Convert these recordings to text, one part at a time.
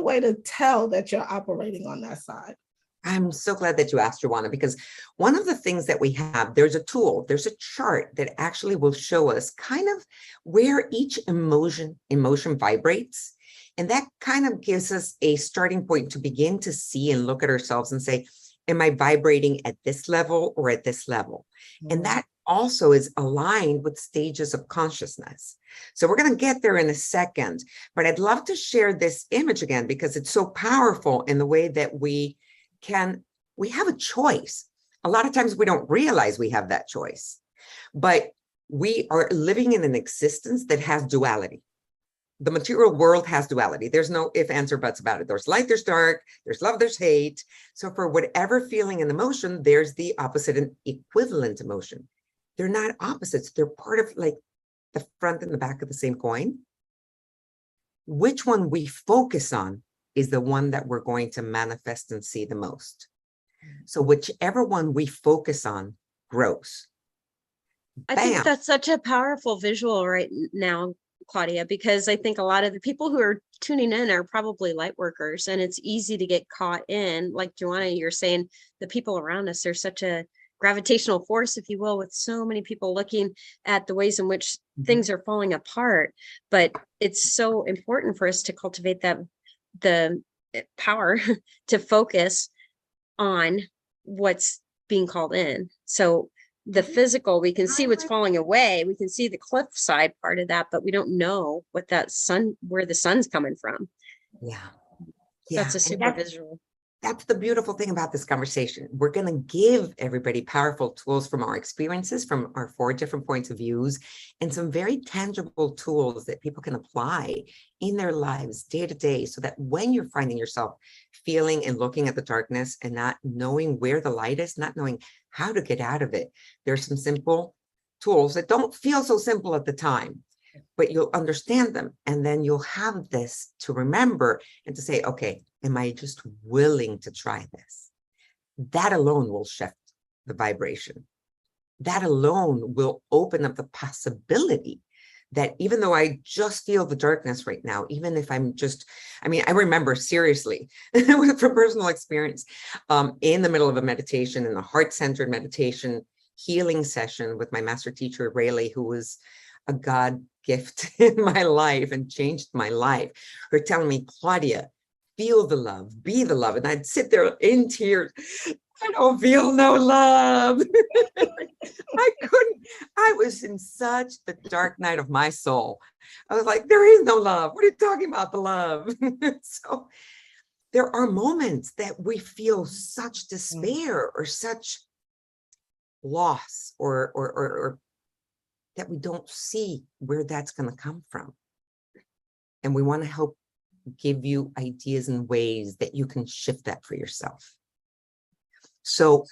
way to tell that you're operating on that side? I'm so glad that you asked, Joanna, because one of the things that we have, there's a tool, there's a chart that actually will show us kind of where each emotion vibrates. And that kind of gives us a starting point to begin to see and look at ourselves and say, am I vibrating at this level or at this level? And that also is aligned with stages of consciousness. So we're going to get there in a second, but I'd love to share this image again because it's so powerful in the way that we have a choice. A lot of times we don't realize we have that choice, but we are living in an existence that has duality. The material world has duality. There's no ifs, ands, or buts about it. There's light, there's dark, there's love, there's hate. So for whatever feeling and emotion, there's the opposite and equivalent emotion. They're not opposites. They're part of like the front and the back of the same coin. Which one we focus on is the one that we're going to manifest and see the most. So whichever one we focus on grows. I think that's such a powerful visual right now, Claudia, because I think a lot of the people who are tuning in are probably light workers, and it's easy to get caught in, like Joanna, you're saying, the people around us are such a gravitational force, if you will, with so many people looking at the ways in which things are falling apart. But it's so important for us to cultivate the power to focus on what's being called in. So the physical, we can see what's falling away. We can see the cliff side part of that, but we don't know what where the sun's coming from. Yeah. That's a super visual. That's the beautiful thing about this conversation. We're going to give everybody powerful tools from our experiences, from our 4 different points of views, and some very tangible tools that people can apply in their lives day to day, so that when you're finding yourself feeling and looking at the darkness and not knowing where the light is, not knowing how to get out of it, there's some simple tools that don't feel so simple at the time, but you'll understand them. And then you'll have this to remember and to say, okay, am I just willing to try this? That alone will shift the vibration. That alone will open up the possibility that even though I just feel the darkness right now, even if I'm just, I remember seriously from personal experience, in the middle of a meditation, in a heart-centered meditation healing session with my master teacher, Rayleigh, who was a God gift in my life and changed my life. Her telling me, Claudia, feel the love, be the love. And I'd sit there in tears. I don't feel no love. I was in such the dark night of my soul. I was like, there is no love. What are you talking about, the love? So there are moments that we feel such despair or such loss or that we don't see where that's going to come from. And we want to help give you ideas and ways that you can shift that for yourself. So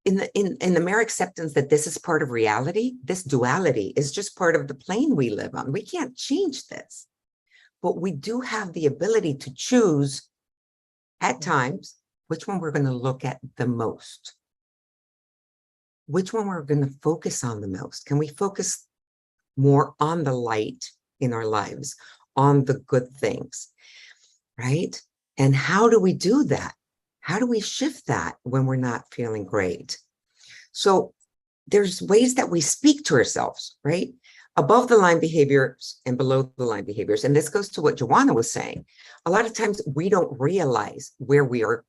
in the mere acceptance that this is part of reality, this duality is just part of the plane we live on. We can't change this, but we do have the ability to choose at times which one we're going to look at the most, which one we're going to focus on the most. Can we focus more on the light in our lives, on the good things, right? And how do we do that? How do we shift that when we're not feeling great? So there's ways that we speak to ourselves, right? Above the line behaviors and below the line behaviors. And this goes to what Joanna was saying. A lot of times we don't realize where we are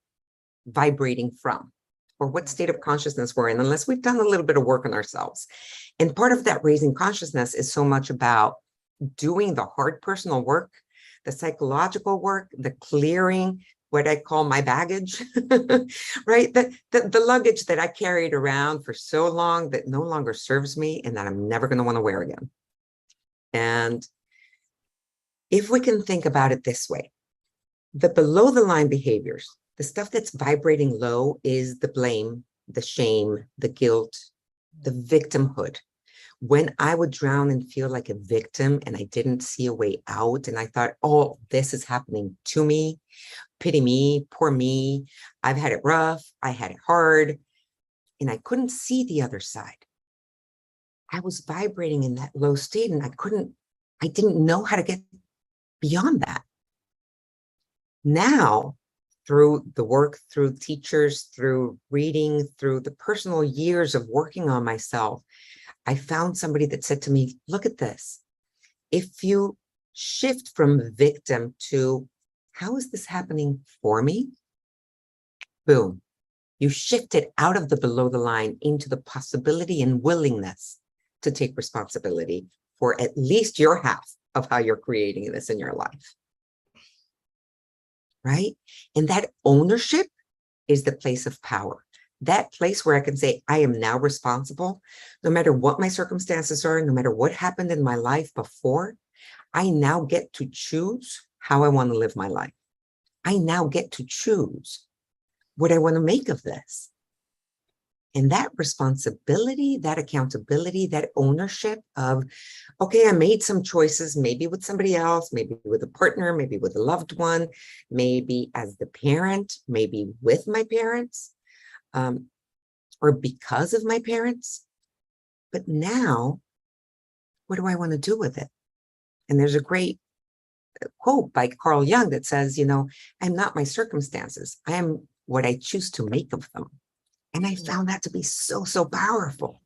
vibrating from or what state of consciousness we're in unless we've done a little bit of work on ourselves. And part of that raising consciousness is so much about doing the hard personal work, the psychological work, the clearing, what I call my baggage, right? The luggage that I carried around for so long that no longer serves me and that I'm never going to want to wear again. And if we can think about it this way, the below the line behaviors, the stuff that's vibrating low is the blame, the shame, the guilt, the victimhood. When I would drown and feel like a victim and I didn't see a way out and I thought, oh, this is happening to me, pity me, poor me, I've had it rough, I had it hard, and I couldn't see the other side. I was vibrating in that low state and I didn't know how to get beyond that. Now, through the work, through teachers, through reading, through the personal years of working on myself, I found somebody that said to me, look at this. If you shift from victim to how is this happening for me? Boom. You shift it out of the below the line into the possibility and willingness to take responsibility for at least your half of how you're creating this in your life. Right? And that ownership is the place of power. That place where I can say, I am now responsible, no matter what my circumstances are, no matter what happened in my life before, I now get to choose how I want to live my life. I now get to choose what I want to make of this. And that responsibility, that accountability, that ownership of, okay, I made some choices, maybe with somebody else, maybe with a partner, maybe with a loved one, maybe as the parent, maybe with my parents, or because of my parents. But now, what do I want to do with it? And there's a great quote by Carl Jung that says, you know, I'm not my circumstances. I am what I choose to make of them. And I found that to be so, so powerful,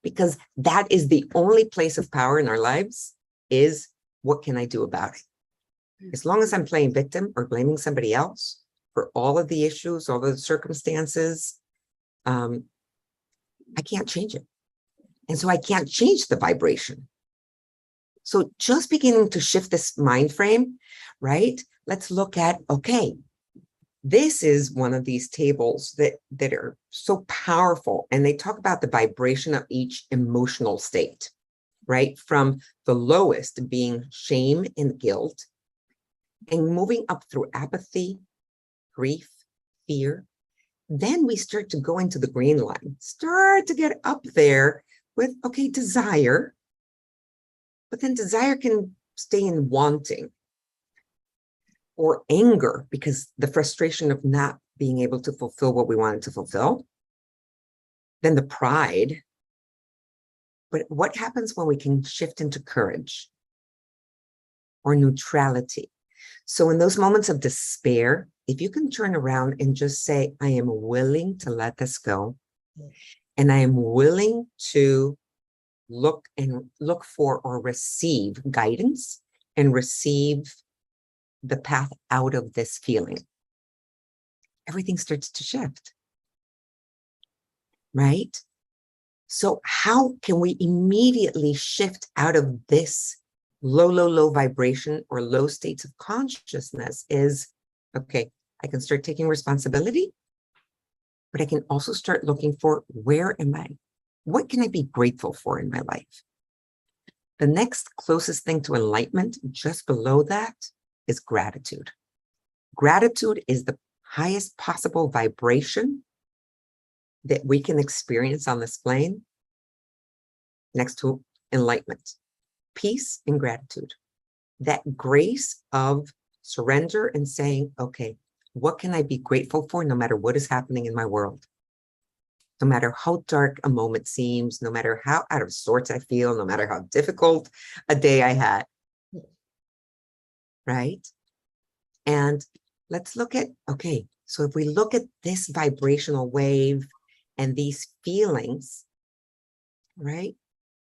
because that is the only place of power in our lives is what can I do about it? As long as I'm playing victim or blaming somebody else for all of the issues, all the circumstances, I can't change it. And so I can't change the vibration. So just beginning to shift this mind frame, right? Let's look at, okay, this is one of these tables that are so powerful. And they talk about the vibration of each emotional state, right? From the lowest being shame and guilt, and moving up through apathy, grief, fear. Then we start to go into the green line, start to get up there with, okay, desire. But then desire can stay in wanting or anger, because the frustration of not being able to fulfill what we wanted to fulfill. Then the pride. But what happens when we can shift into courage or neutrality? So in those moments of despair, if you can turn around and just say, I am willing to let this go, and I am willing to look for or receive guidance and receive the path out of this feeling, everything starts to shift, right? So how can we immediately shift out of this low vibration or low states of consciousness is, okay, I can start taking responsibility, but I can also start looking for, where am I? What can I be grateful for in my life? The next closest thing to enlightenment, just below that, is gratitude. Gratitude is the highest possible vibration that we can experience on this plane, next to enlightenment. Peace and gratitude. That grace of surrender and saying, okay, what can I be grateful for no matter what is happening in my world? No matter how dark a moment seems, no matter how out of sorts I feel, no matter how difficult a day I had. Right? And let's look at, okay, so if we look at this vibrational wave and these feelings, right?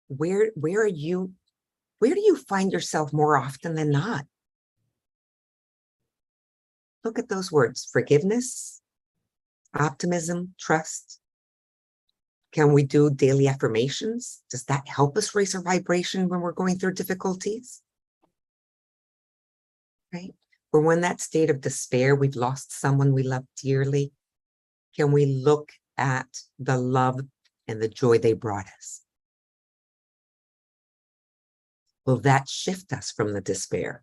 Where do you find yourself more often than not? Look at those words: forgiveness, optimism, trust. Can we do daily affirmations? Does that help us raise our vibration when we're going through difficulties? Right? Or when that state of despair, we've lost someone we love dearly, can we look at the love and the joy they brought us? Will that shift us from the despair?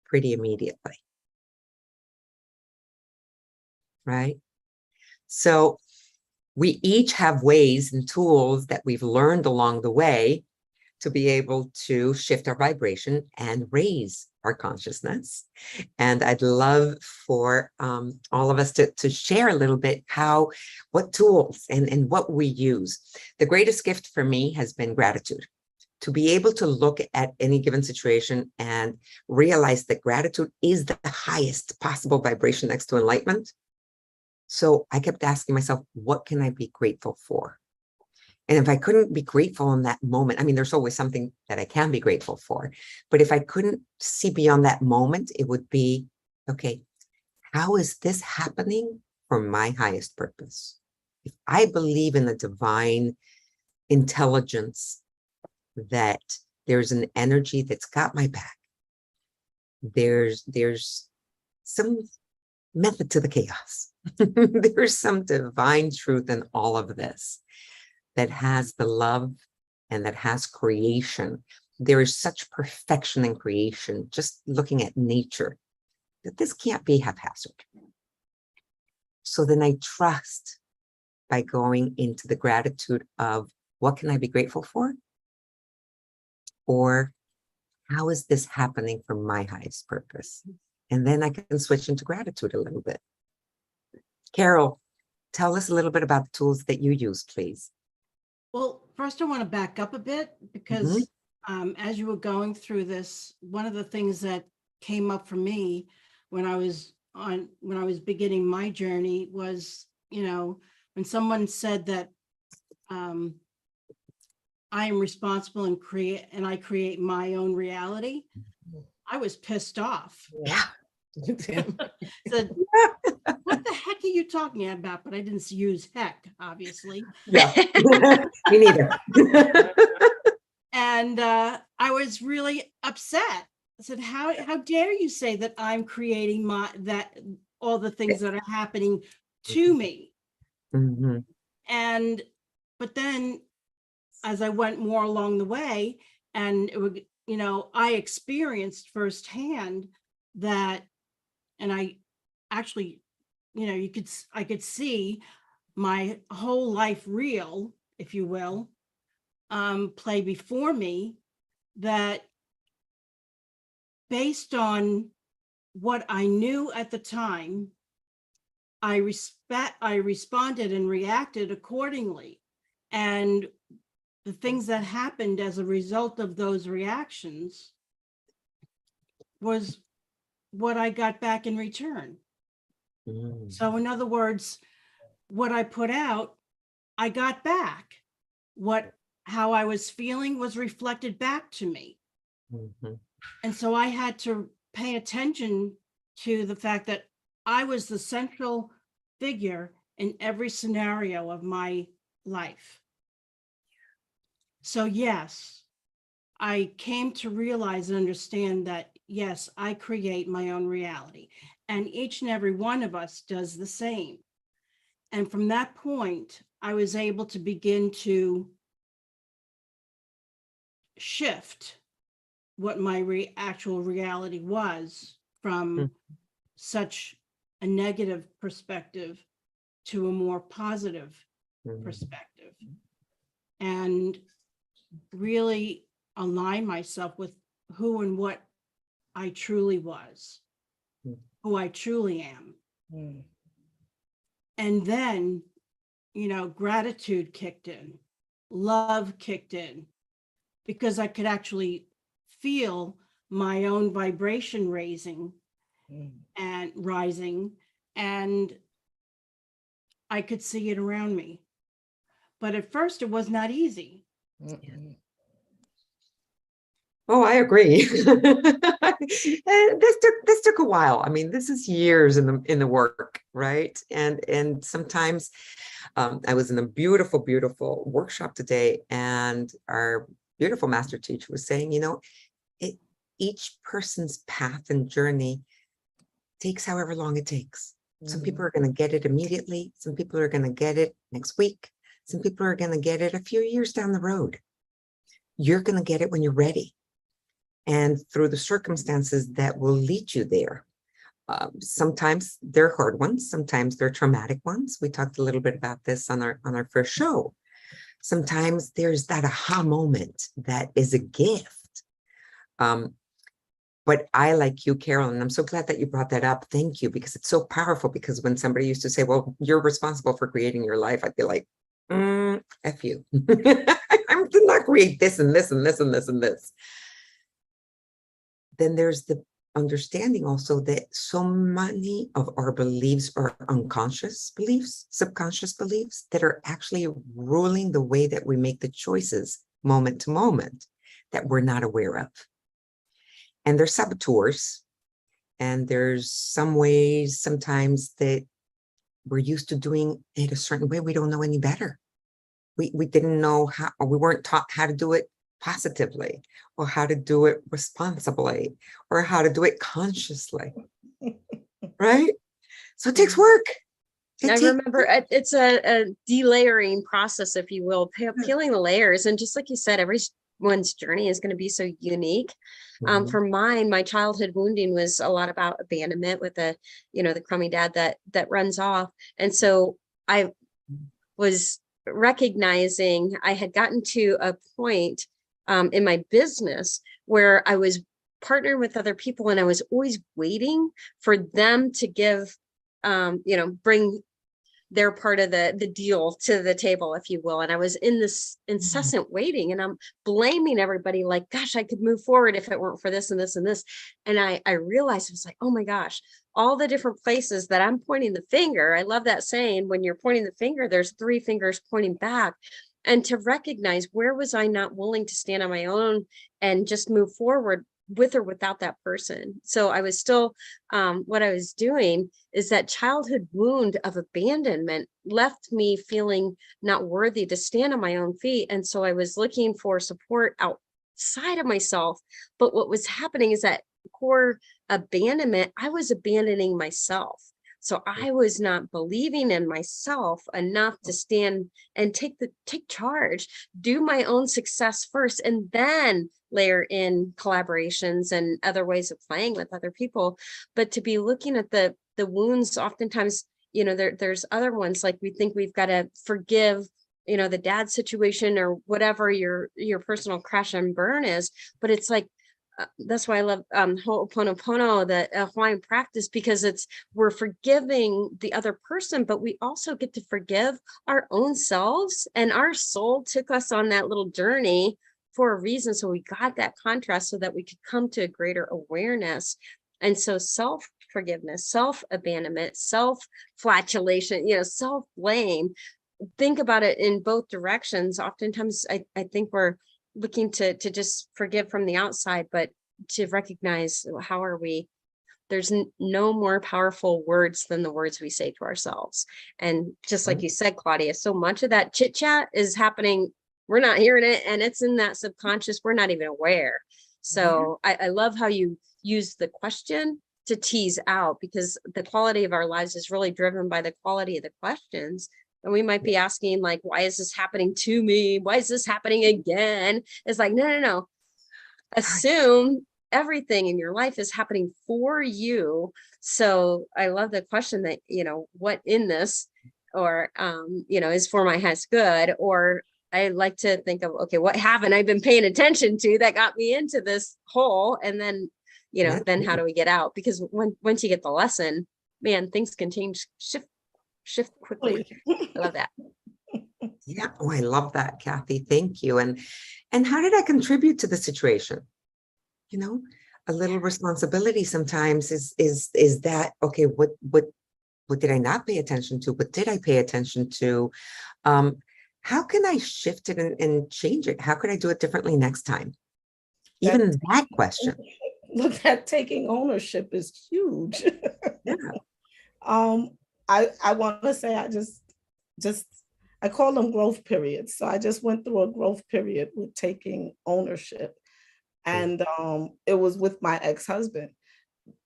Pretty immediately. Right? So we each have ways and tools that we've learned along the way to be able to shift our vibration and raise our consciousness. And I'd love for all of us to share a little bit what tools and what we use. The greatest gift for me has been gratitude. to be able to look at any given situation and realize that gratitude is the highest possible vibration next to enlightenment. So I kept asking myself, what can I be grateful for? And if I couldn't be grateful in that moment, I mean, there's always something that I can be grateful for. But if I couldn't see beyond that moment, it would be, okay, how is this happening for my highest purpose? If I believe in the divine intelligence, that there's an energy that's got my back, there's some method to the chaos. There's some divine truth in all of this that has the love and that has creation. There is such perfection in creation, just looking at nature, that this can't be haphazard. So then I trust by going into the gratitude of, what can I be grateful for? Or how is this happening for my highest purpose? And then I can switch into gratitude a little bit. Carol, tell us a little bit about the tools that you use, please. Well, first I want to back up a bit because as you were going through this, one of the things that came up for me when I was beginning my journey was, when someone said that I am responsible and I create my own reality, I was pissed off. Yeah. Said, what the heck are you talking about? But I didn't use heck, obviously. Yeah, me neither. And I was really upset. I said, how dare you say that I'm creating all the things that are happening to me? Mm-hmm. But then as I went more along the way, and it would, I experienced firsthand that, and I actually, I could see my whole life reel, if you will, play before me, that based on what I knew at the time, I responded and reacted accordingly. And the things that happened as a result of those reactions was what I got back in return. So in other words, what I put out, I got back. How I was feeling was reflected back to me. Mm-hmm. And so I had to pay attention to the fact that I was the central figure in every scenario of my life. So yes, I came to realize and understand that, yes, I create my own reality, and each and every one of us does the same. And from that point, I was able to begin to shift what my actual reality was from such a negative perspective to a more positive perspective, and really align myself with who and what I truly was, who I truly am. And then, gratitude kicked in, love kicked in, because I could actually feel my own vibration raising and rising, and I could see it around me. But at first it was not easy. Oh, I agree. And this took a while. I mean, this is years in the work, right? And sometimes I was in a beautiful workshop today, and our beautiful master teacher was saying, each person's path and journey takes however long it takes. Some people are going to get it immediately. Some people are going to get it next week. Some people are going to get it a few years down the road. You're going to get it when you're ready, and through the circumstances that will lead you there. Sometimes they're hard ones. Sometimes they're traumatic ones. We talked a little bit about this on our first show. Sometimes there's that aha moment that is a gift. But I, like you, Carol, and I'm so glad that you brought that up. Thank you, because it's so powerful. Because when somebody used to say, well, you're responsible for creating your life, I'd be like, F you. I'm did not create this and this and this and this and this. Then there's the understanding also that so many of our beliefs are unconscious beliefs, subconscious beliefs that are actually ruling the way that we make the choices moment to moment that we're not aware of. And they're saboteurs. And there's some ways sometimes that we're used to doing it a certain way. We don't know any better. We didn't know how, or we weren't taught how to do it positively, or how to do it responsibly, or how to do it consciously. Right? So it takes work. I remember it's a delayering process, if you will, peeling the layers. And just like you said, everyone's journey is going to be so unique. For mine, my childhood wounding was a lot about abandonment with the crummy dad that runs off. And so I was recognizing I had gotten to a point in my business where I was partnering with other people, and I was always waiting for them to give, bring their part of the deal to the table, if you will. And I was in this incessant waiting, and I'm blaming everybody like, gosh, I could move forward if it weren't for this and this and this. And I realized, it was like, oh my gosh, all the different places that I'm pointing the finger. I love that saying, when you're pointing the finger, there's 3 fingers pointing back. And to recognize, where was I not willing to stand on my own and just move forward with or without that person? So I was still, what I was doing is that childhood wound of abandonment left me feeling not worthy to stand on my own feet. And so I was looking for support outside of myself. But what was happening is that core abandonment, I was abandoning myself. So I was not believing in myself enough to stand and take charge, do my own success first, and then layer in collaborations and other ways of playing with other people. But to be looking at the wounds, oftentimes, there's other ones, like we think we've got to forgive, the dad situation or whatever your personal crash and burn is. But it's like, that's why I love Ho'oponopono, the Hawaiian practice, because we're forgiving the other person, but we also get to forgive our own selves. And our soul took us on that little journey for a reason. So we got that contrast so that we could come to a greater awareness. And so self-forgiveness, self-abandonment, self-flatulation, self-blame, think about it in both directions. Oftentimes, I think we're looking to just forgive from the outside, but to recognize, how are we? There's no more powerful words than the words we say to ourselves. And just like you said, Claudia, so much of that chit chat is happening. We're not hearing it, and it's in that subconscious. We're not even aware. So I love how you use the question to tease out, because the quality of our lives is really driven by the quality of the questions. And we might be asking, like, why is this happening to me? Why is this happening again? It's like, no. Assume everything in your life is happening for you. So I love the question that, what in this, or, is for my highest good? Or I like to think of, okay, what haven't I been paying attention to that got me into this hole? And then, then how do we get out? Because once you get the lesson, man, things can shift quickly. I love that. Yeah. Oh, I love that, Kathy. Thank you. And how did I contribute to the situation? A little responsibility sometimes is that, okay, what did I not pay attention to? What did I pay attention to? How can I shift it and change it? How could I do it differently next time? Even that question. Look, that taking ownership is huge. Yeah. I want to say I call them growth periods. So I just went through a growth period with taking ownership. And it was with my ex-husband.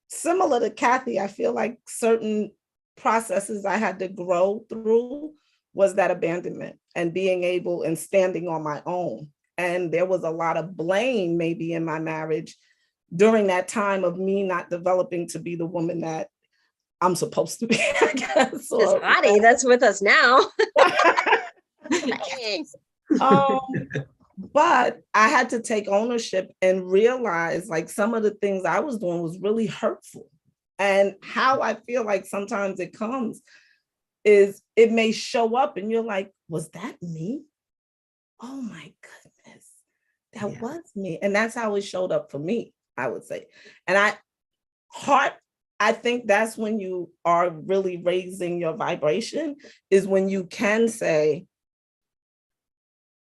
Similar to Kathy, I feel like certain processes I had to grow through was that abandonment and being able and standing on my own. And there was a lot of blame maybe in my marriage during that time of me not developing to be the woman that I'm supposed to be, I guess. This body that's with us now. But I had to take ownership and realize, like, some of the things I was doing was really hurtful. And how I feel like sometimes it comes is it may show up and you're like, was that me? Oh my goodness. that Yeah. was me. And that's how it showed up for me, I would say. And I think that's when you are really raising your vibration, is when you can say,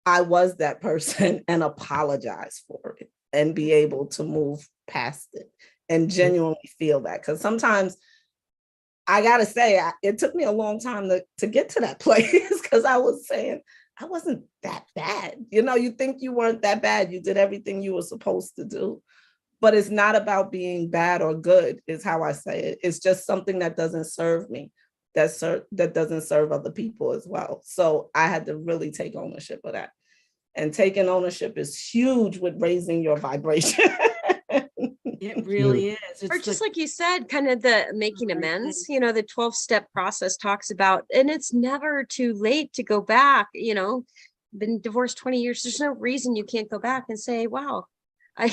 I was that person and apologize for it and be able to move past it and genuinely feel that. Because sometimes I got to say, it took me a long time to get to that place, because I was saying, I wasn't that bad. You know, you think you weren't that bad. You did everything you were supposed to do. But it's not about being bad or good, is how I say it. It's just something that doesn't serve me, that doesn't serve other people as well. So I had to really take ownership of that. And taking ownership is huge with raising your vibration. It really is. Or It's just the, like you said, kind of the making Right amends, the 12-step process talks about, and it's never too late to go back, been divorced 20 years. There's no reason you can't go back and say, wow, I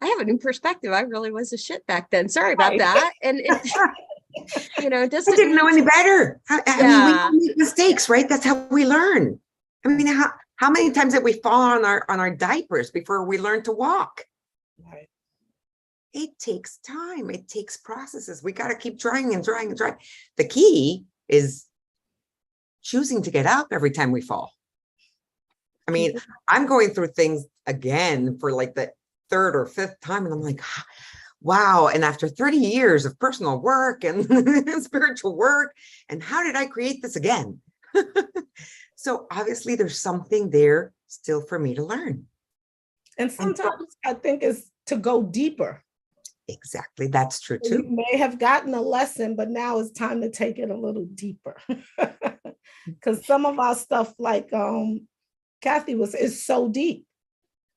have a new perspective. I really was a shit back then. Sorry about Right. that. And it, I doesn't didn't know mean any better. I mean, we Yeah. all make mistakes, right? That's how we learn. I mean, how many times have we fallen on our diapers before we learn to walk? Right. It takes time. It takes processes. We got to keep trying and trying and trying. The key is choosing to get up every time we fall. I mean, I'm going through things again for like the third or fifth time, and I'm like, wow. And after 30 years of personal work and spiritual work, and how did I create this again? So obviously there's something there still for me to learn. And sometimes I think it's to go deeper. Exactly. That's true You too. may have gotten a lesson, but now it's time to take it a little deeper. Because some of our stuff, like Kathy is so deep.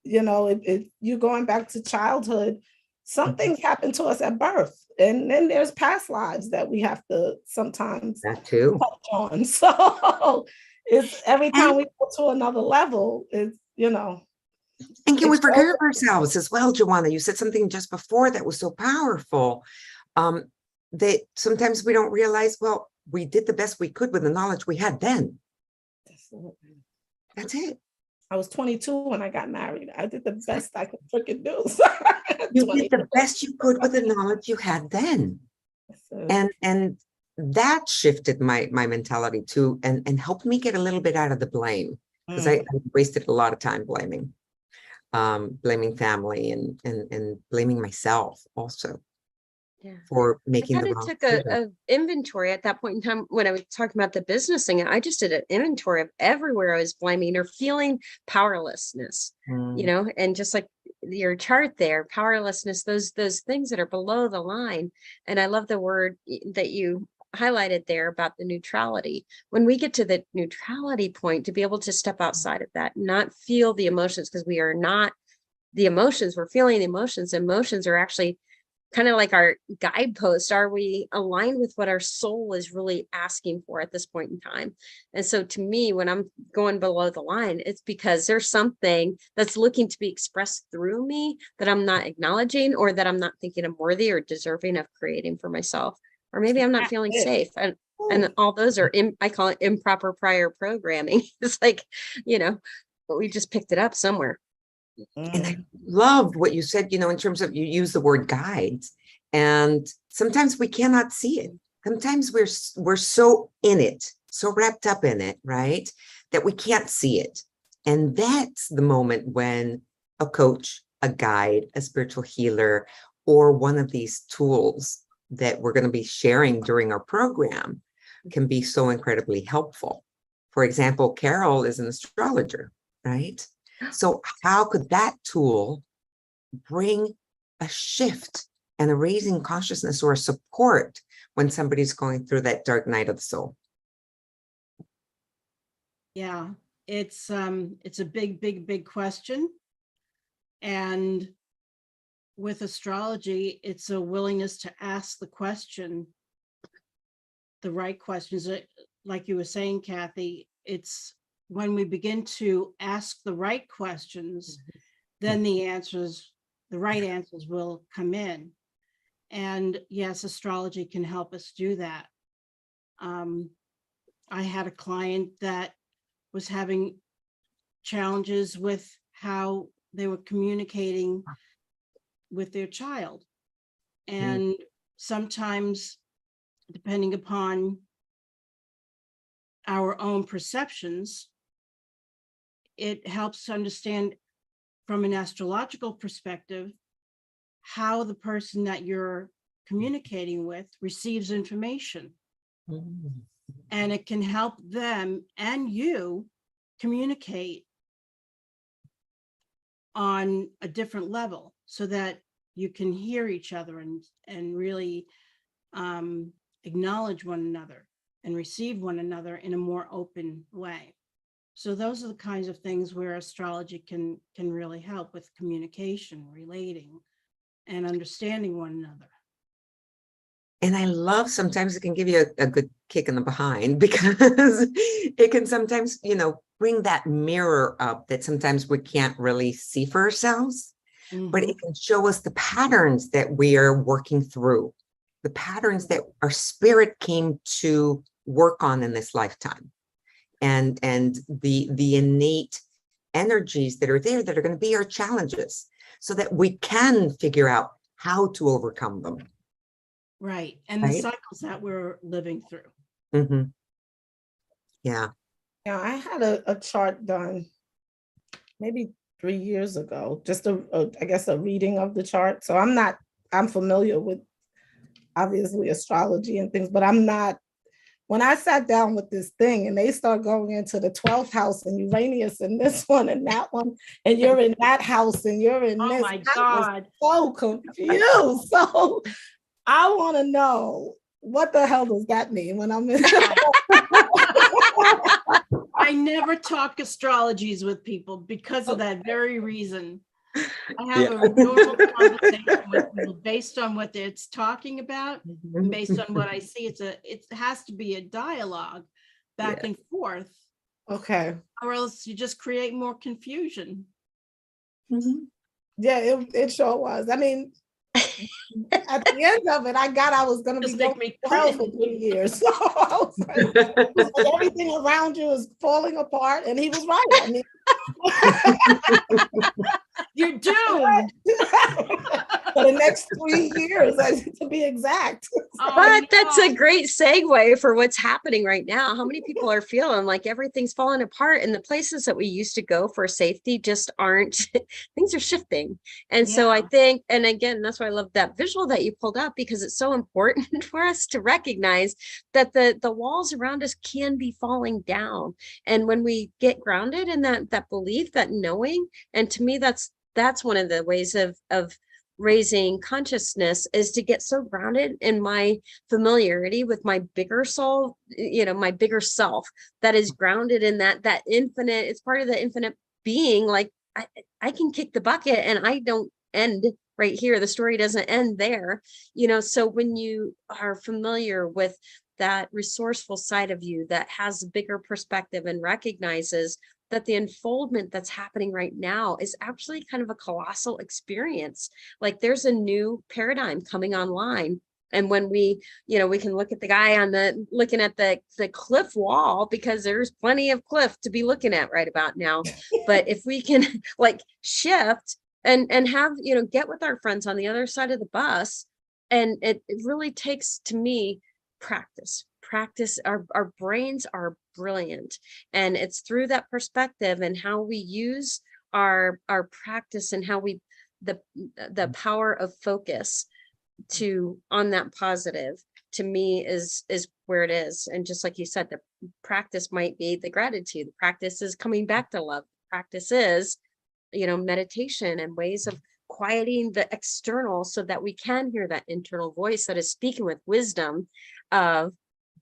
You're going back to childhood. Some things happen to us at birth, and then there's past lives that we have to sometimes That too. touch on. So it's every time And, we go to another level, and can we it's forgive ourselves as well, Joanna? You said something just before that was so powerful. That sometimes we don't realize, well, we did the best we could with the knowledge we had then. That's it. I was 22 when I got married. I did the best I could freaking do. You did the best you could with the knowledge you had then. And that shifted my mentality too, and helped me get a little bit out of the blame, because I wasted a lot of time blaming family and blaming myself also. Yeah. For I making kind the of wrong took decision. a inventory at that point in time when I was talking about the business thing. I just did an inventory of everywhere I was blaming or feeling powerlessness, and just like your chart there, powerlessness, those things that are below the line. And I love the word that you highlighted there about the neutrality. When we get to the neutrality point, to be able to step outside of that, not feel the emotions, because we are not the emotions, we're feeling the emotions. Emotions are actually kind of like our guidepost. Are we aligned with what our soul is really asking for at this point in time? And so to me, when I'm going below the line, it's because there's something that's looking to be expressed through me that I'm not acknowledging, or that I'm not thinking I'm worthy or deserving of creating for myself. Or maybe I'm not feeling safe. And all those are, I call it improper prior programming. It's like, but we just picked it up somewhere. And I loved what you said, in terms of, you use the word guides, and sometimes we cannot see it. Sometimes we're so in it, so wrapped up in it, right, that we can't see it. And that's the moment when a coach, a guide, a spiritual healer, or one of these tools that we're going to be sharing during our program can be so incredibly helpful. For example, Carol is an astrologer, right? So how could that tool bring a shift and a raising consciousness or a support when somebody's going through that dark night of the soul? yeah, it's a big question. And with astrology, it's a willingness to ask the right questions. Like you were saying, Kathy, it's when we begin to ask the right questions, then the right answers will come in. And yes, astrology can help us do that. I had a client that was having challenges with how they were communicating with their child. And sometimes, depending upon our own perceptions, it helps to understand from an astrological perspective how the person that you're communicating with receives information. And it can help them and you communicate on a different level so that you can hear each other and really acknowledge one another and receive one another in a more open way. So those are the kinds of things where astrology can really help with communication, relating, and understanding one another. And I love, sometimes it can give you a good kick in the behind, because it can sometimes, bring that mirror up that sometimes we can't really see for ourselves, but it can show us the patterns that we are working through, the patterns that our spirit came to work on in this lifetime, and the innate energies that are there that are going to be our challenges, so that we can figure out how to overcome them. Right. And the cycles that we're living through. Yeah. Yeah, I had a chart done maybe 3 years ago, just I guess a reading of the chart. So I'm familiar with obviously astrology and things, but I'm not, when I sat down with this thing and they start going into the 12th house and Uranus and this one and that one, and you're in that house and you're in this. Oh my God. So confused. So I want to know, what the hell does that mean when I'm in? I never talk astrologies with people because of that very reason. I have a normal conversation with people based on what it's talking about, and based on what I see. It has to be a dialogue back and forth. Okay. Or else you just create more confusion. Yeah, it sure was. I mean, at the end of it, I was going to be going to hell for 3 years. So I was like, everything around you is falling apart. And he was right. I mean, you're doomed for the next 3 years, to be exact. But that's a great segue for what's happening right now. How many people are feeling like everything's falling apart, and the places that we used to go for safety just aren't, things are shifting. And so I think, and again, that's why I love that visual that you pulled up, because it's so important for us to recognize that the walls around us can be falling down. And when we get grounded in that belief, that knowing, and to me, that's one of the ways of raising consciousness, is to get so grounded in my familiarity with my bigger soul, my bigger self, that is grounded in that infinite, it's part of the infinite being. Like I can kick the bucket and I don't end right here. The story doesn't end there, so when you are familiar with that resourceful side of you that has a bigger perspective and recognizes that the unfoldment that's happening right now is actually kind of a colossal experience. Like there's a new paradigm coming online. And when we can look at the guy looking at the cliff wall, because there's plenty of cliff to be looking at right about now. But if we can like shift and have, get with our friends on the other side of the bus, and it really takes, to me, practice. Our brains are brilliant, and it's through that perspective and how we use our practice, and how we the power of focus on that positive, to me, is where it is. And just like you said, the practice might be the gratitude, the practice is coming back to love, practice is meditation and ways of quieting the external, so that we can hear that internal voice that is speaking with wisdom of,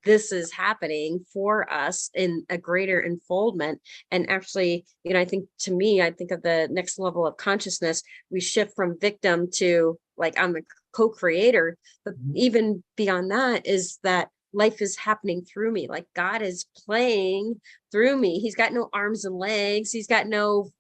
this is happening for us in a greater unfoldment. And actually, I think, to me, I think of the next level of consciousness, we shift from victim to like, I'm a co-creator. But even beyond that is that life is happening through me. Like God is playing through me. He's got no arms and legs. He's got no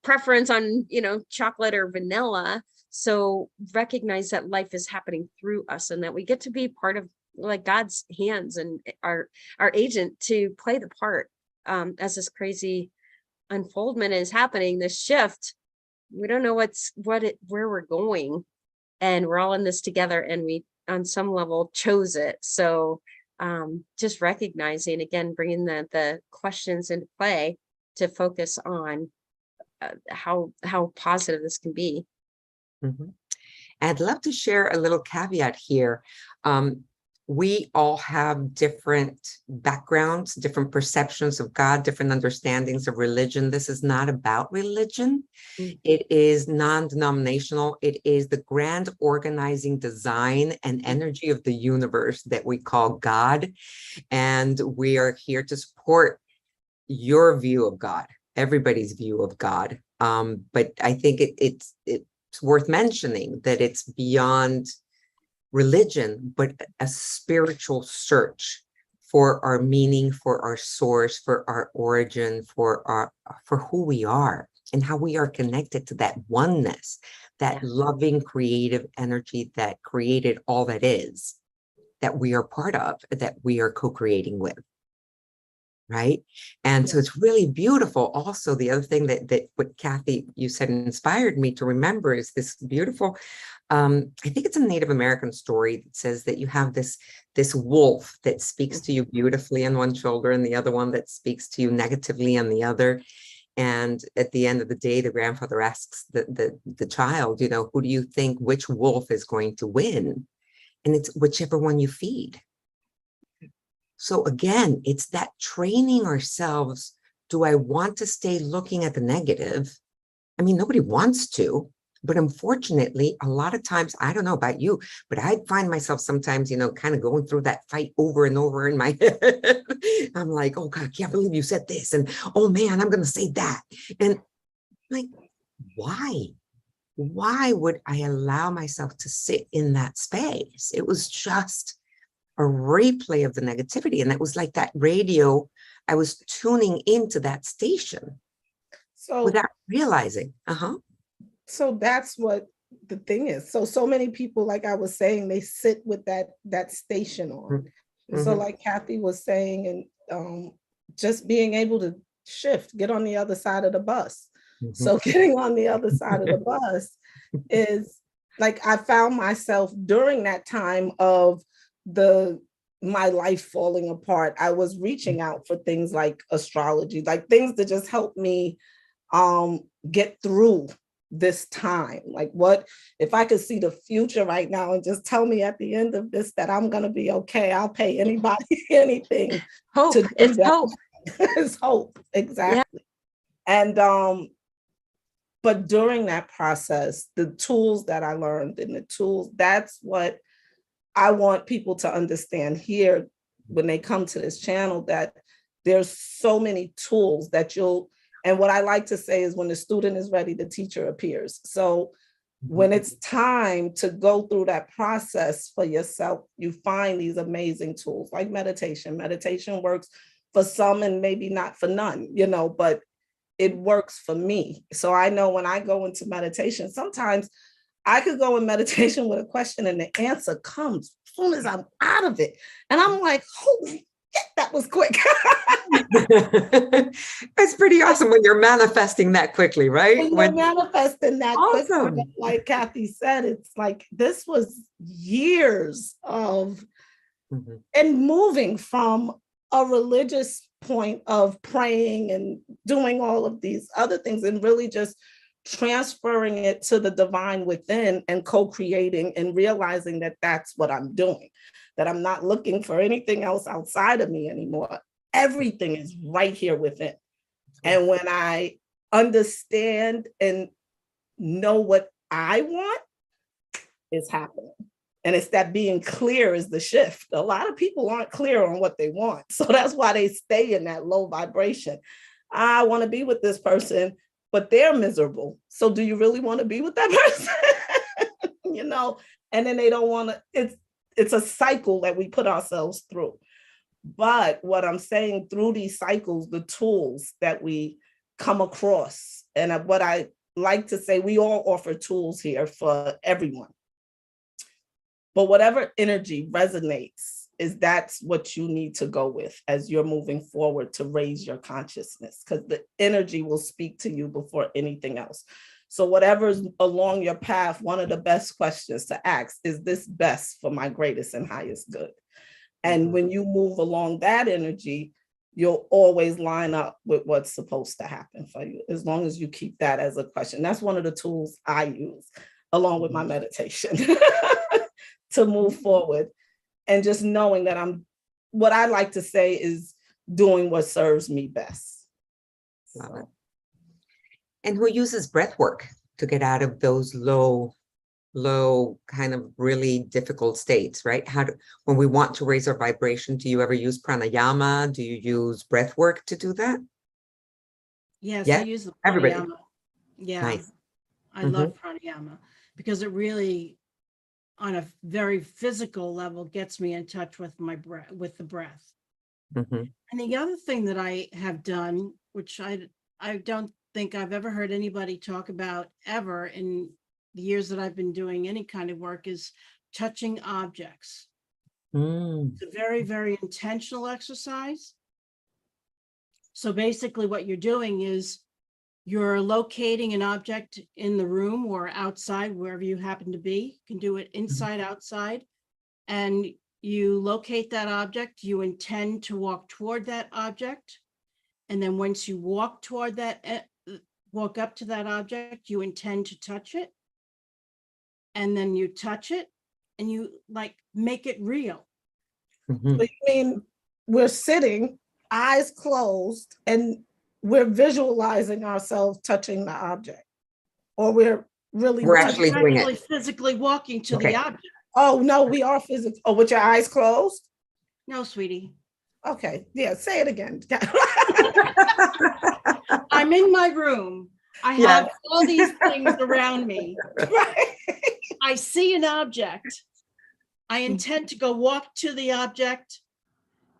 preference on, chocolate or vanilla. So recognize that life is happening through us, and that we get to be part of like God's hands and our agent to play the part as this crazy unfoldment is happening, this shift. we don't know where we're going, and we're all in this together, and we on some level chose it. So just recognizing, again, bringing the questions into play to focus on how positive this can be. Mhm. I'd love to share a little caveat here. We all have different backgrounds, different perceptions of God, different understandings of religion. This is not about religion. Mm. It is non-denominational. It is the grand organizing design and energy of the universe that we call God. And we are here to support your view of God, everybody's view of God. But I think it's worth mentioning that it's beyond religion, but a spiritual search for our meaning, for our source, for our origin, for who we are and how we are connected to that oneness, that loving creative energy that created all that is, that we are part of, that we are co-creating with. Right. And so it's really beautiful. Also, the other thing that what Kathy, you said, inspired me to remember is this beautiful, I think it's a Native American story that says that you have this wolf that speaks to you beautifully on one shoulder and the other one that speaks to you negatively on the other. And at the end of the day, the grandfather asks the child, you know, who do you think, which wolf is going to win? And it's whichever one you feed. So again, it's that training ourselves. Do I want to stay looking at the negative? I mean, nobody wants to, but unfortunately, a lot of times, I don't know about you, but I find myself sometimes, you know, kind of going through that fight over and over in my head. I'm like, oh God, I can't believe you said this. And oh man, I'm going to say that. And like, why? Why would I allow myself to sit in that space? It was just a replay of the negativity. And it was like that radio, I was tuning into that station without realizing. So that's what the thing is. So many people, like I was saying, they sit with that station on. And so like Kathy was saying, and just being able to shift, get on the other side of the bus. So getting on the other side of the bus is like, I found myself during that time of my life falling apart. I was reaching out for things like astrology, like things to just help me get through this time. Like, what if I could see the future right now and just tell me at the end of this that I'm gonna be okay? I'll pay anybody anything. Hope. It's hope. It's hope. Exactly. Yeah. And but during that process, the tools that I learned and the tools, that's what I want people to understand here when they come to this channel, that there's so many tools that and what I like to say is when the student is ready, the teacher appears. So when it's time to go through that process for yourself, you find these amazing tools like meditation. Meditation works for some and maybe not for none, you know, but it works for me. So I know when I go into meditation, sometimes I could go in meditation with a question and the answer comes as soon as I'm out of it. And I'm like, holy shit, that was quick. It's pretty awesome when you're manifesting that quickly, right? When you're manifesting that awesome. quick, like Kathy said, it's like, this was years of, and moving from a religious point of praying and doing all of these other things and really just transferring it to the divine within and co-creating and realizing that that's what I'm doing, that I'm not looking for anything else outside of me anymore. Everything is right here within. And when I understand and know what I want, it's happening. And it's that being clear is the shift. A lot of people aren't clear on what they want. So that's why they stay in that low vibration. I want to be with this person, but they're miserable. So do you really want to be with that person? You know, and then they don't want to, it's a cycle that we put ourselves through. But what I'm saying, through these cycles, the tools that we come across, and what I like to say, we all offer tools here for everyone. But whatever energy resonates, that's what you need to go with as you're moving forward to raise your consciousness, because the energy will speak to you before anything else. So whatever's along your path, one of the best questions to ask is this best for my greatest and highest good? And when you move along that energy, you'll always line up with what's supposed to happen for you, as long as you keep that as a question. That's one of the tools I use along with my meditation to move forward. And just knowing that what I like to say is doing what serves me best. Love it. And who uses breath work to get out of those low kind of really difficult states, right? When we want to raise our vibration, do you ever use pranayama? Do you use breath work to do that? Yes, Yeah, I use the everybody. pranayama. Yeah, Nice. I love pranayama because it really, on a very physical level, gets me in touch with my breath, with the breath. Mhm. And the other thing that I have done, which I don't think I've ever heard anybody talk about ever in the years that I've been doing any kind of work, is touching objects. Mm. It's a very, very intentional exercise. So basically what you're doing is you're locating an object in the room or outside, wherever you happen to be. You can do it inside, outside, and you locate that object. You intend to walk toward that object. And then once you walk toward that, walk up to that object, you intend to touch it. And then you touch it and you like make it real. Mhm. So you mean we're sitting, eyes closed, and we're visualizing ourselves touching the object, or we're really We're No, actually you're doing actually it. physically walking to Okay. the object. Oh no, we are physical. Oh, with your eyes closed? No, sweetie. Okay, yeah, say it again. I'm in my room. I Yeah. have all these things around me. Right. I see an object. I intend to go walk to the object.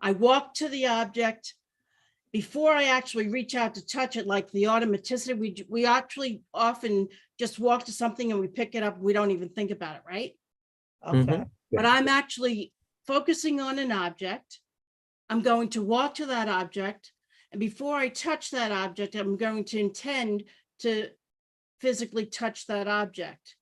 I walk to the object. Before I actually reach out to touch it, like the automaticity, we actually often just walk to something and we pick it up. We don't even think about it, right? Okay. Mhm. But I'm actually focusing on an object. I'm going to walk to that object. And before I touch that object, I'm going to intend to physically touch that object.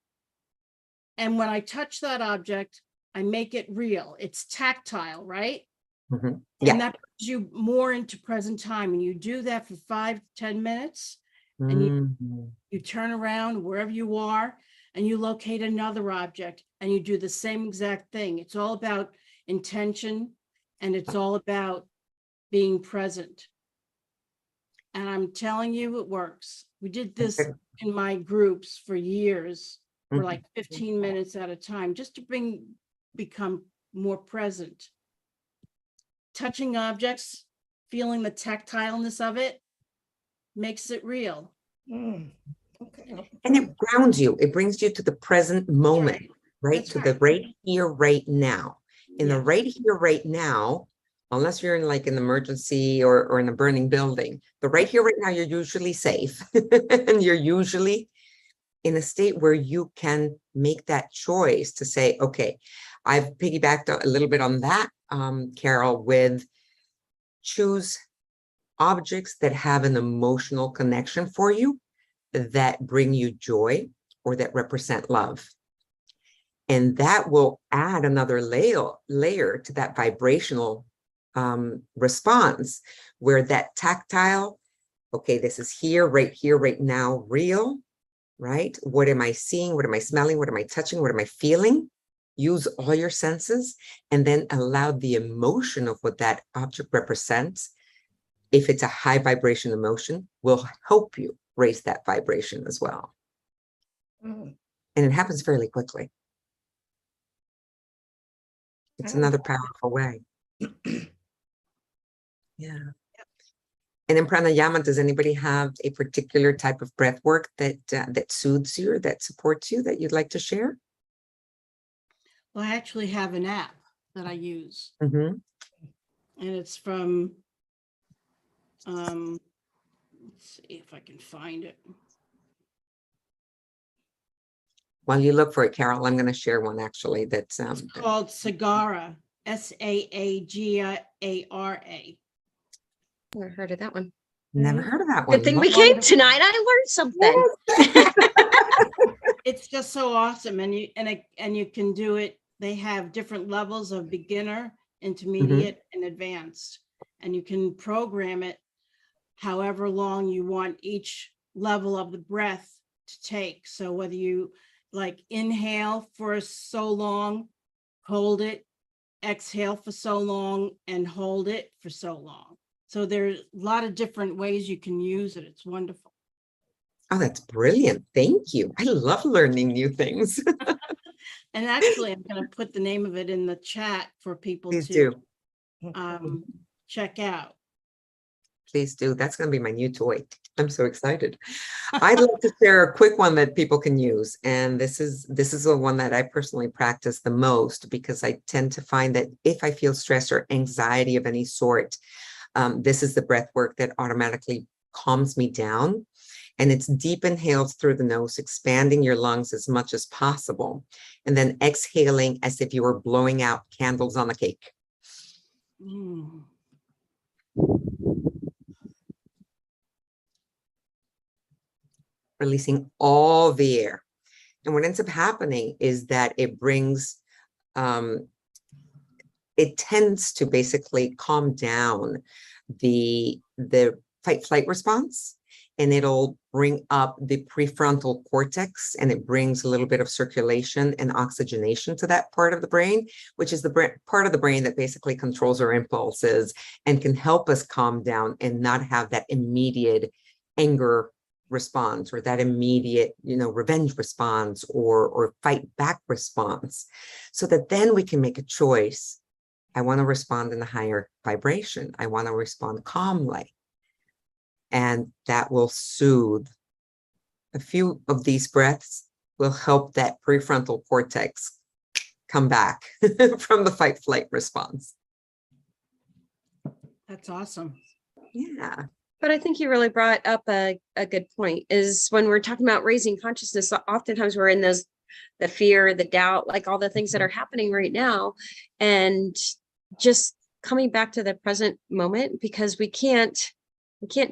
And when I touch that object, I make it real. It's tactile, right? Mhm. And Yeah. that brings you more into present time. And you do that for 5 to 10 minutes. And Mhm. you turn around wherever you are and you locate another object and you do the same exact thing. It's all about intention and it's all about being present. And I'm telling you, it works. We did this in my groups for years, for Mhm. like 15 minutes at a time, just to become more present. Touching objects, feeling the tactileness of it makes it real. Okay. And it grounds you. It brings you to the present moment, right? That's To the right. right here, right now. In the Yes. right here, right now, unless you're in like an emergency or in a burning building, the right here, right now, you're usually safe. And you're usually in a state where you can make that choice to say, okay, I've piggybacked a little bit on that, Carol, with choose objects that have an emotional connection for you, that bring you joy or that represent love. And that will add another layer to that vibrational response, where that tactile, okay, this is here, right now, real, right? What am I seeing? What am I smelling? What am I touching? What am I feeling? Use all your senses and then allow the emotion of what that object represents. If it's a high vibration emotion, will help you raise that vibration as well. And it happens fairly quickly. It's another powerful way. Yeah. And in pranayama, does anybody have a particular type of breath work that that soothes you or that supports you that you'd like to share? Well, I actually have an app that I use, Mm-hmm. and it's from, let's see if I can find it. While you look for it, Carol, I'm going to share one actually that's It's called Sagara, Saagara. Never heard of that one. Never Right. heard of that one. Good thing we Love- came Wonderful. tonight. I learned something. It's just so awesome. And you can do it. They have different levels of beginner, intermediate, and advanced. And you can program it however long you want each level of the breath to take. So whether you like inhale for so long, hold it, exhale for so long, and hold it for so long. So there's a lot of different ways you can use it. It's wonderful. Oh, that's brilliant. Thank you. I love learning new things. And actually, I'm going to put the name of it in the chat for people Please to do. check out. Please do. That's going to be my new toy. I'm so excited. I'd like to share a quick one that people can use. And this is the one that I personally practice the most, because I tend to find that if I feel stress or anxiety of any sort, this is the breath work that automatically calms me down. And it's deep inhales through the nose, expanding your lungs as much as possible, and then exhaling as if you were blowing out candles on a cake. Mm. Releasing all the air. And what ends up happening is that it brings, it tends to basically calm down the fight flight response, and it'll bring up the prefrontal cortex, and it brings a little bit of circulation and oxygenation to that part of the brain, which is the part of the brain that basically controls our impulses and can help us calm down and not have that immediate anger response, or that immediate, revenge response, or fight back response, so that then we can make a choice. I want to respond in a higher vibration. I want to respond calmly. And that will soothe. A few of these breaths will help that prefrontal cortex come back from the fight flight response. That's awesome. Yeah. But I think you really brought up a good point, is when we're talking about raising consciousness, oftentimes we're in the fear, the doubt, like all the things that are happening right now, and just coming back to the present moment, because we can't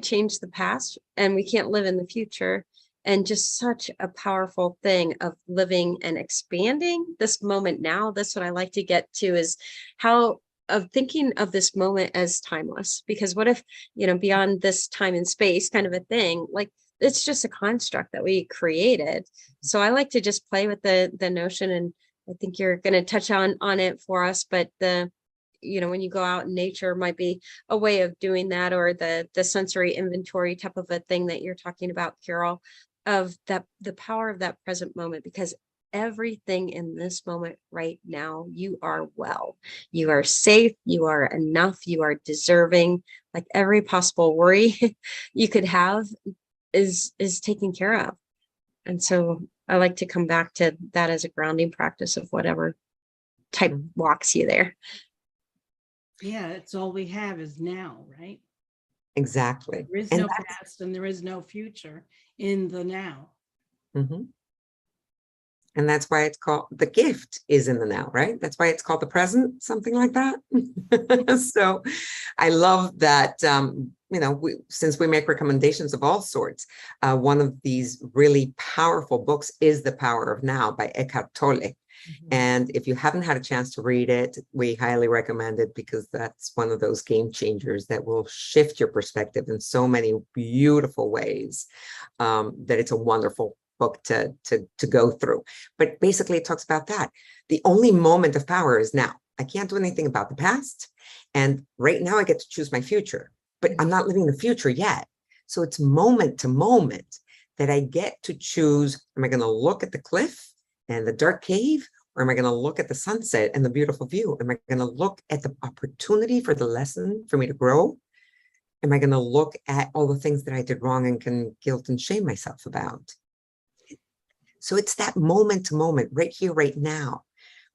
change the past and we can't live in the future. And just such a powerful thing of living and expanding this moment now. That's what I like to get to, is how of thinking of this moment as timeless. Because what if, beyond this time and space kind of a thing, like it's just a construct that we created. So I like to just play with the notion, and I think you're going to touch on it for us, but when you go out in nature might be a way of doing that, or the sensory inventory type of a thing that you're talking about, Carol, of that, the power of that present moment, because everything in this moment right now, you are well, you are safe, you are enough, you are deserving. Like every possible worry you could have is taken care of. And so I like to come back to that as a grounding practice of whatever type walks you there. Yeah, it's all we have is now, right? Exactly. There is no past and there is no future in the now. Mm-hmm. And that's why it's called, the gift is in the now, right? That's why it's called the present, something like that. So I love that, since we make recommendations of all sorts, one of these really powerful books is The Power of Now by Eckhart Tolle. Mm-hmm. And if you haven't had a chance to read it, we highly recommend it, because that's one of those game changers that will shift your perspective in so many beautiful ways, that it's a wonderful book to go through. But basically it talks about that. The only moment of power is now. I can't do anything about the past. And right now I get to choose my future, but I'm not living the future yet. So it's moment to moment that I get to choose. Am I going to look at the cliff and the dark cave, or am I going to look at the sunset and the beautiful view? Am I going to look at the opportunity for the lesson for me to grow? Am I going to look at all the things that I did wrong and can guilt and shame myself about? So it's that moment to moment, right here, right now,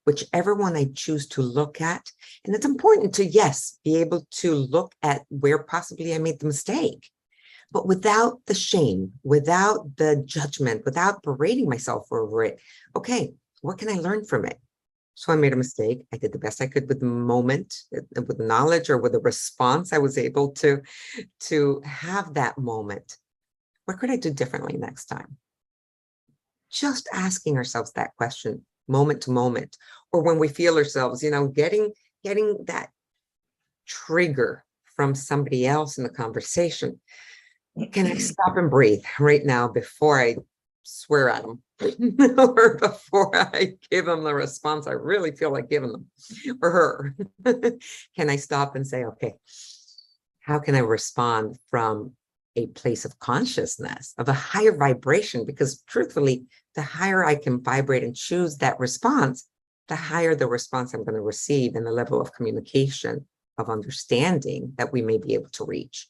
whichever one I choose to look at. And it's important to, yes, be able to look at where possibly I made the mistake, but without the shame, without the judgment, without berating myself over it. Okay, what can I learn from it? So I made a mistake. I did the best I could with the moment, with the knowledge or with the response I was able to have that moment. What could I do differently next time? Just asking ourselves that question moment to moment, or when we feel ourselves, getting that trigger from somebody else in the conversation. Can I stop and breathe right now before I swear at them or before I give them the response I really feel like giving them or her? Can I stop and say, okay, how can I respond from a place of consciousness, of a higher vibration? Because truthfully, the higher I can vibrate and choose that response, the higher the response I'm going to receive and the level of communication, of understanding that we may be able to reach.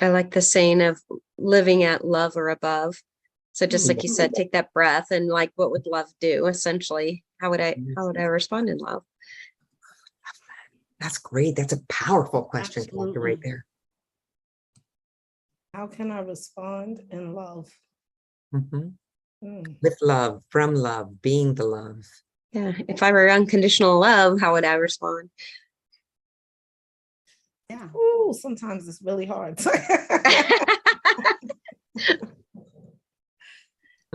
I like the saying of living at love or above. So just like you said, take that breath and like, what would love do? Essentially, how would I respond in love? That's great. That's a powerful question, Kathy, Absolutely. right there. How can I respond in love? Mhm. With love, from love, being the love. Yeah. If I were unconditional love, how would I respond? Yeah. Oh, sometimes it's really hard. But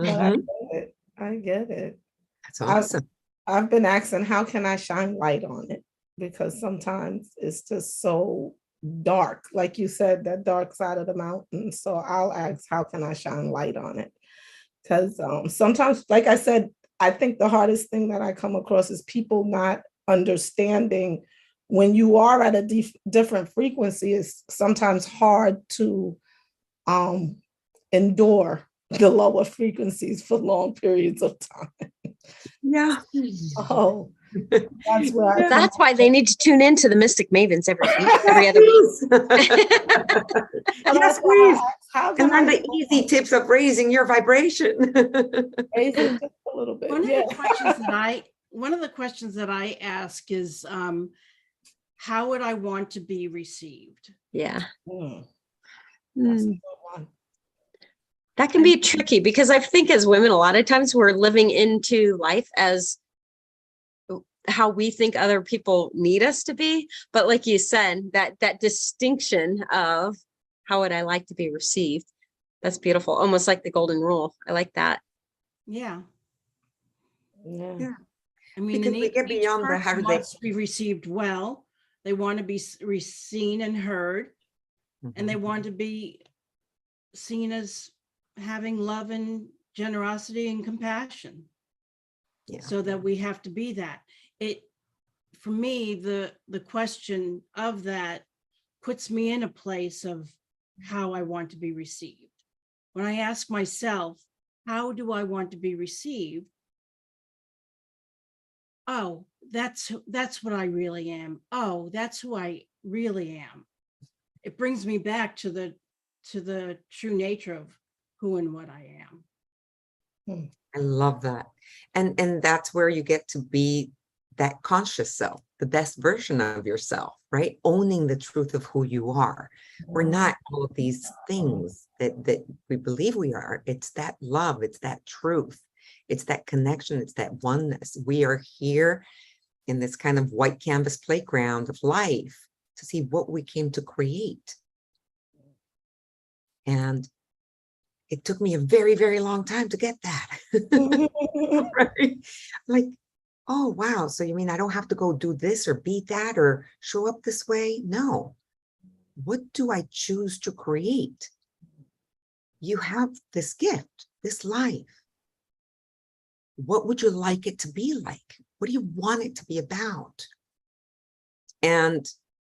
I Mhm. get it. I get it. That's awesome. I've been asking, how can I shine light on it? Because sometimes it's just so dark, like you said, that dark side of the mountain. So I'll ask, how can I shine light on it? Because sometimes, like I said, I think the hardest thing that I come across is people not understanding when you are at a different frequency. It's sometimes hard to endure the lower frequencies for long periods of time. Yeah. Oh, that's where I come. That's why they need to tune in to the Mystic Mavens every other week. Yes, That's why I please. ask, how And can learn I the easy tips of raising your vibration. raise it just a little bit? One of Yeah. the questions that I ask is, how would I want to be received? Yeah. Mm, Mm. that's a good one. That can be tricky because I think as women, a lot of times we're living into life as how we think other people need us to be. But like you said, that distinction of how would I like to be received? That's beautiful. Almost like the golden rule. I like that. Yeah. Yeah. I mean, Because we get each beyond the how person do they. wants to be received well. They want to be seen and heard, and they want to be seen as having love and generosity and compassion. Yeah. So that we have to be that. For me, the question of that puts me in a place of how I want to be received. When I ask myself, how do I want to be received? Oh, that's what I really am. Oh, that's who I really am. It brings me back to the true nature of who and what I am. I love that. And that's where you get to be that conscious self, the best version of yourself, right? Owning the truth of who you are. We're not all of these things that we believe we are. It's that love, it's that truth, it's that connection, it's that oneness. We are here in this kind of white canvas playground of life to see what we came to create. And it took me a very, very long time to get that. Right? Like, oh, wow. So you mean I don't have to go do this or be that or show up this way? No. What do I choose to create? You have this gift, this life. What would you like it to be like? What do you want it to be about? And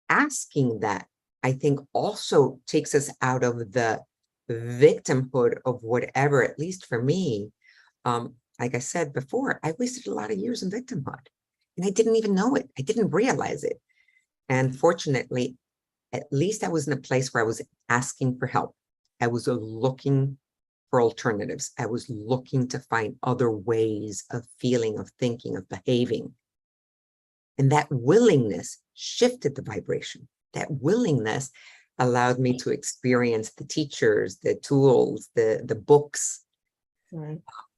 asking that, I think, also takes us out of the victimhood of whatever, at least for me. Like I said before, I wasted a lot of years in victimhood and I didn't even know it. I didn't realize it. And fortunately, at least I was in a place where I was asking for help. I was looking for alternatives. I was looking to find other ways of feeling, of thinking, of behaving. And that willingness shifted the vibration. That willingness allowed me to experience the teachers, the tools, the books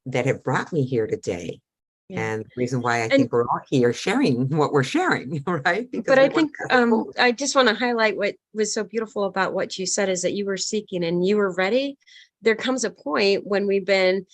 that have brought me here today. Yeah. And the reason why I And- think we're all here sharing what we're sharing, right? Because But we I want think to support. I just want to highlight what was so beautiful about what you said is that you were seeking and you were ready. There comes a point when we've been,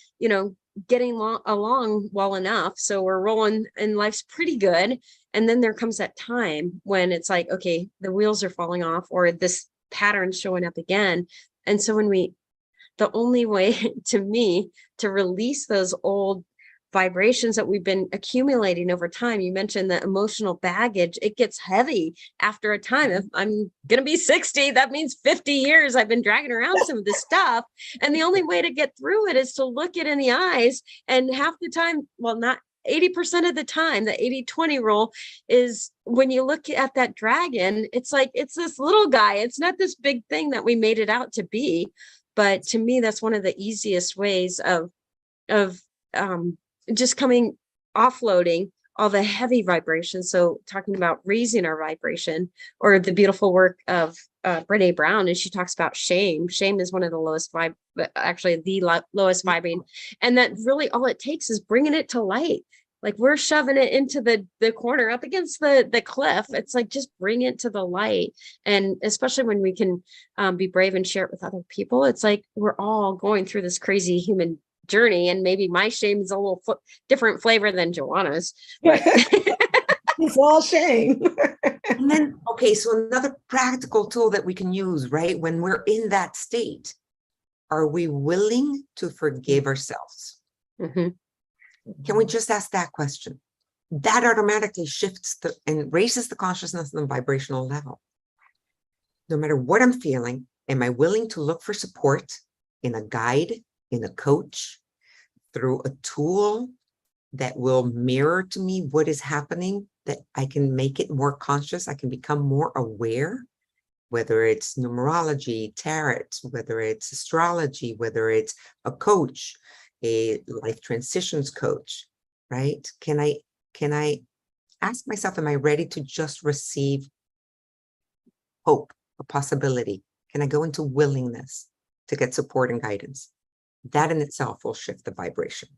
getting along well enough. So we're rolling and life's pretty good. And then there comes that time when it's like, okay, the wheels are falling off or this pattern's showing up again. And so the only way to me to release those old vibrations that we've been accumulating over time. You mentioned the emotional baggage. It gets heavy after a time. If I'm going to be 60, that means 50 years I've been dragging around some of this stuff. And the only way to get through it is to look it in the eyes. And half the time, well, not 80% of the time, the 80-20 rule is when you look at that dragon, it's like, it's this little guy. It's not this big thing that we made it out to be. But to me, that's one of the easiest ways of just offloading all the heavy vibrations. So talking about raising our vibration, or the beautiful work of Brene Brown, and she talks about shame. Shame is one of the lowest actually the lowest vibrating. And that really all it takes is bringing it to light. Like we're shoving it into the corner up against the cliff. It's like, just bring it to the light. And especially when we can be brave and share it with other people, it's like we're all going through this crazy human journey. And maybe my shame is a little different flavor than Joanna's. It's all shame. And then, okay, so another practical tool that we can use, right? When we're in that state, are we willing to forgive ourselves? Mm-hmm. Can we just ask that question? That automatically shifts and raises the consciousness and the vibrational level. No matter what I'm feeling, am I willing to look for support in a guide, in a coach, through a tool that will mirror to me what is happening, that I can make it more conscious, I can become more aware, whether it's numerology, tarot, whether it's astrology, whether it's a coach, a life transitions coach, right? Can I ask myself, am I ready to just receive hope, a possibility? Can I go into willingness to get support and guidance? That in itself will shift the vibration,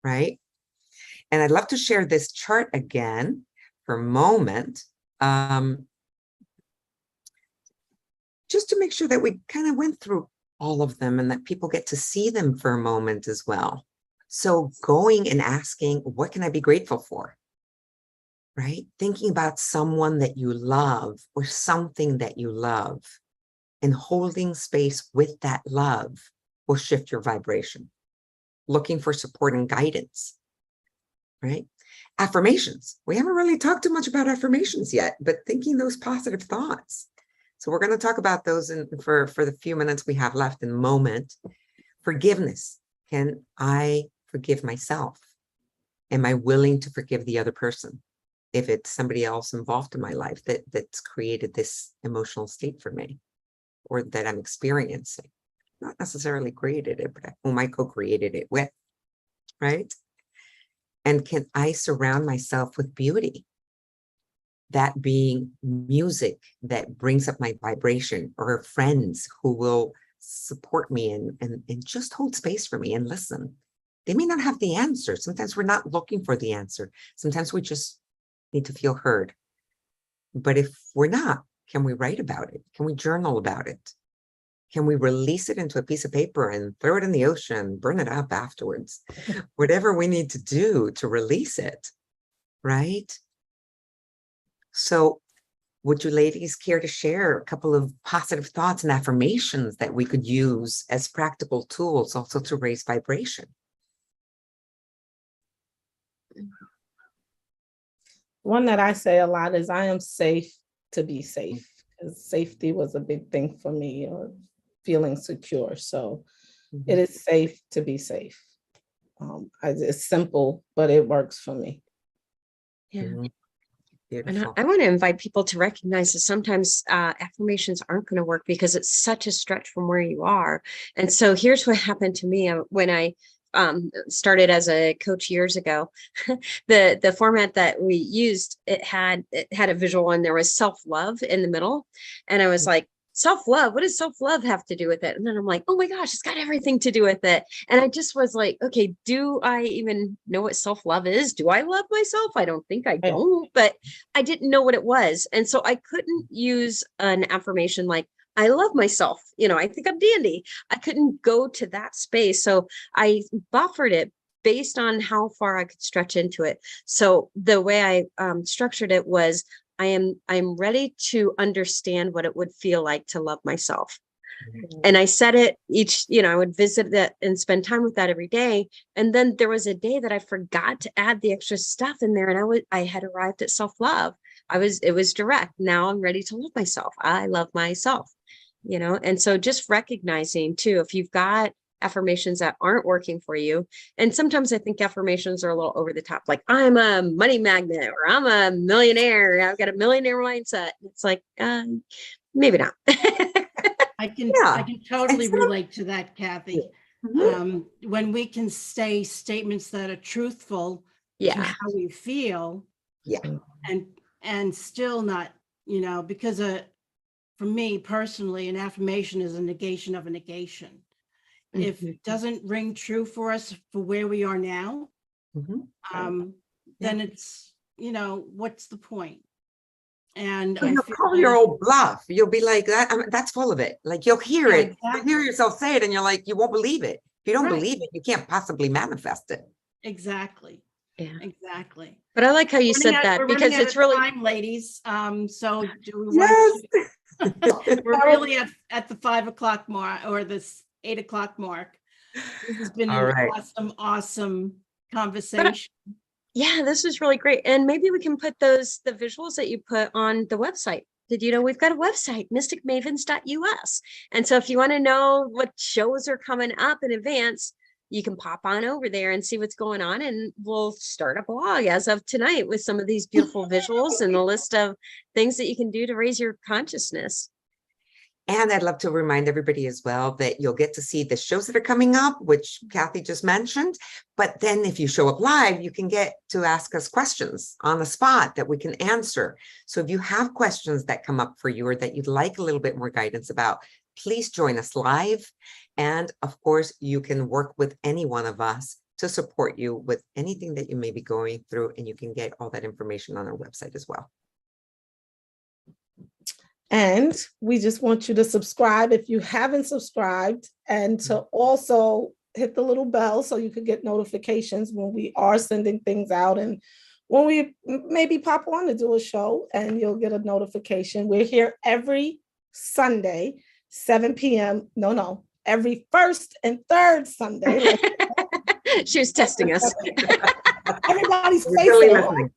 right? And I'd love to share this chart again for a moment, just to make sure that we kind of went through all of them and that people get to see them for a moment as well. So going and asking, what can I be grateful for? Right? Thinking about someone that you love or something that you love, and holding space with that love will shift your vibration. Looking for support and guidance, right? Affirmations. We haven't really talked too much about affirmations yet, but thinking those positive thoughts. So we're going to talk about those for the few minutes we have left in a moment. Forgiveness. Can I forgive myself? Am I willing to forgive the other person? If it's somebody else involved in my life that's created this emotional state for me, or that I'm experiencing, not necessarily created it, but whom I co-created it with, right? And can I surround myself with beauty? That being music that brings up my vibration, or friends who will support me and just hold space for me and listen. They may not have the answer. Sometimes we're not looking for the answer. Sometimes we just need to feel heard. But if we're not, can we write about it? Can we journal about it? Can we release it into a piece of paper and throw it in the ocean, burn it up afterwards? Whatever we need to do to release it, right? So would you ladies care to share a couple of positive thoughts and affirmations that we could use as practical tools also to raise vibration? One that I say a lot is, I am safe to be safe. Because safety was a big thing for me, or feeling secure. So it is safe to be safe. It's simple, but it works for me. Yeah. Beautiful. And I want to invite people to recognize that sometimes affirmations aren't going to work because it's such a stretch from where you are. And so here's what happened to me when I started as a coach years ago. The format that we used, it had a visual, and there was self-love in the middle. And I was like, self-love, what does self-love have to do with it? And then I'm like, oh my gosh, it's got everything to do with it. And I just was like, okay, do I even know what self-love is? Do I love myself? I don't think I don't, but I didn't know what it was. And so I couldn't use an affirmation like, I love myself. You know, I think I'm dandy. I couldn't go to that space. So I buffered it based on how far I could stretch into it. So the way I structured it was, I'm ready to understand what it would feel like to love myself. And I said it each, you know, I would visit that and spend time with that every day. And then there was a day that I forgot to add the extra stuff in there. And I had arrived at self-love. It was direct. Now I'm ready to love myself. I love myself, you know? And so just recognizing too, if you've got affirmations that aren't working for you. And sometimes I think affirmations are a little over the top, like I'm a money magnet or I'm a millionaire. I've got a millionaire mindset. It's like, maybe not. I can totally relate to that, Kathy. When we can say statements that are truthful to how we feel, and still not, you know, because for me personally, an affirmation is a negation of a negation. If it doesn't ring true for us for where we are now, then it's, you know, what's the point? And you'll call your old bluff. You'll be like, that's full of it. Like you'll hear it, exactly. you hear yourself say it, and you're like, you won't believe it. If you don't believe it, you can't possibly manifest it. Exactly. Yeah. Exactly. But I like how you said that because it's really time, ladies. So do we want to? We're really at the 5 o'clock mark or this 8 o'clock mark. This has been an awesome conversation. Yeah, this is really great. And maybe we can put the visuals that you put on the website. Did you know we've got a website, mysticmavens.us. And so if you want to know what shows are coming up in advance, you can pop on over there and see what's going on. And we'll start a blog as of tonight with some of these beautiful visuals and a list of things that you can do to raise your consciousness. And I'd love to remind everybody as well that you'll get to see the shows that are coming up, which Kathy just mentioned. But then if you show up live, you can get to ask us questions on the spot that we can answer. So if you have questions that come up for you or that you'd like a little bit more guidance about, please join us live. And of course, you can work with any one of us to support you with anything that you may be going through. And you can get all that information on our website as well. And we just want you to subscribe if you haven't subscribed, and to also hit the little bell so you can get notifications when we are sending things out and when we maybe pop on to do a show, and you'll get a notification. We're here every Sunday, 7 p.m. No, every first and third Sunday. She was testing us. Everybody's facing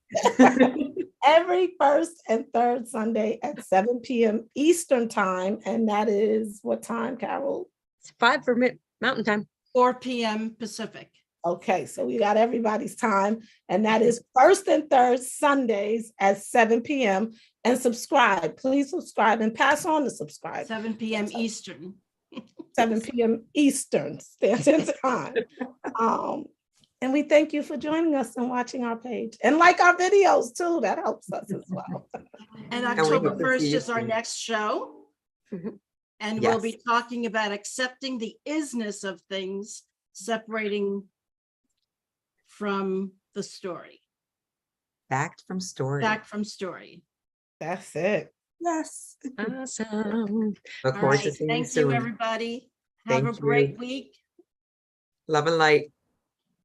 every first and third Sunday at 7 p.m. Eastern time. And that is what time, Carol? It's 5 for Mountain Time. 4 p.m. Pacific. Okay, so we got everybody's time. And that is first and third Sundays at 7 p.m. And subscribe. Please subscribe and pass on to subscribe. 7 p.m. Eastern. 7 p.m. Eastern Standard Time. And we thank you for joining us and watching our page. And like our videos too, that helps us as well. And October 1st is our next show. And we'll be talking about accepting the isness of things, separating from the story. Fact from story. Fact from story. That's it. Yes. Awesome. Look forward to seeing you soon. Thank you, everybody. Have a great week. Love and light.